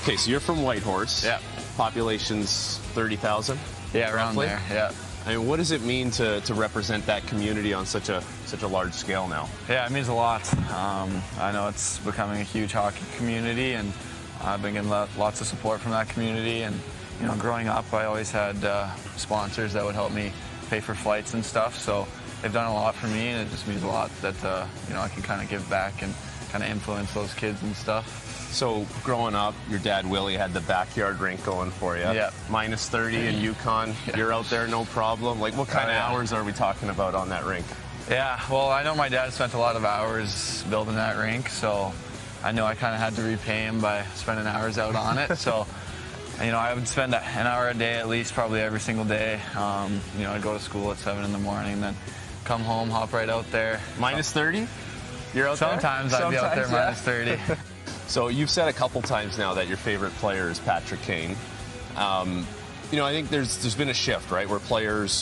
Okay, so you're from Whitehorse. Yeah. Population's 30,000? Yeah, around roughly? there, yeah. I mean, what does it mean to represent that community on such a large scale now? Yeah, it means a lot. I know it's becoming a huge hockey community, and I've been getting lots of support from that community. And you know, growing up, I always had sponsors that would help me pay for flights and stuff. So they've done a lot for me, and it just means a lot that you know, I can kind of give back and kind of influence those kids and stuff. So growing up, your dad Willie had the backyard rink going for you. Yeah. Minus 30 in Yukon. Yeah. You're out there, no problem. Like, what kind of hours are we talking about on that rink? Yeah, well, I know my dad spent a lot of hours building that rink, so I know I kind of had to repay him by spending hours out on it. So, you know, I would spend an hour a day at least, probably every single day. You know, I'd go to school at 7 in the morning, then come home, hop right out there. Minus 30? You're out there? Sometimes I'd be out there minus 30. So you've said a couple times now that your favorite player is Patrick Kane. You know, I think there's been a shift, right, where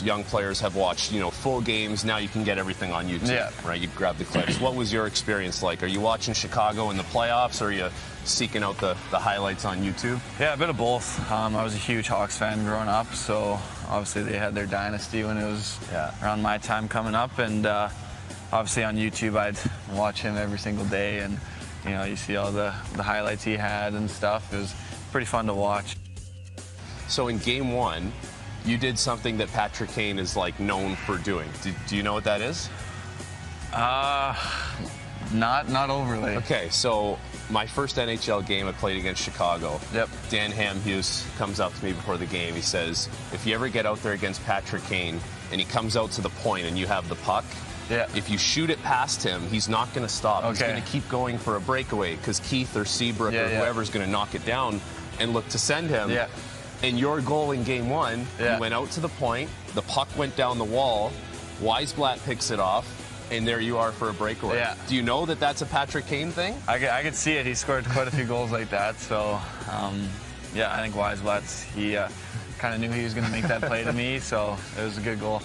young players have watched, you know, full games. Now you can get everything on YouTube, right? You grab the clips. What was your experience like? Are you watching Chicago in the playoffs, or are you seeking out the highlights on YouTube? Yeah, a bit of both. I was a huge Hawks fan growing up, so obviously they had their dynasty when it was around my time coming up, and obviously on YouTube I'd watch him every single day, and you know, you see all the highlights he had and stuff. It was pretty fun to watch. So in game one, you did something that Patrick Kane is like known for doing. Do you know what that is? Not overly. Okay, so my first NHL game I played against Chicago. Yep. Dan Hamhuis comes up to me before the game. He says, if you ever get out there against Patrick Kane and he comes out to the point and you have the puck, if you shoot it past him, he's not going to stop. He's going to keep going for a breakaway because Keith or Seabrook or whoever's going to knock it down and look to send him. And your goal in game one, you went out to the point, the puck went down the wall, Weisblatt picks it off, and there you are for a breakaway. Do you know that that's a Patrick Kane thing? I could see it. He scored quite a few goals like that. So, yeah, I think Weisblatt, he kind of knew he was going to make that play to me, so it was a good goal.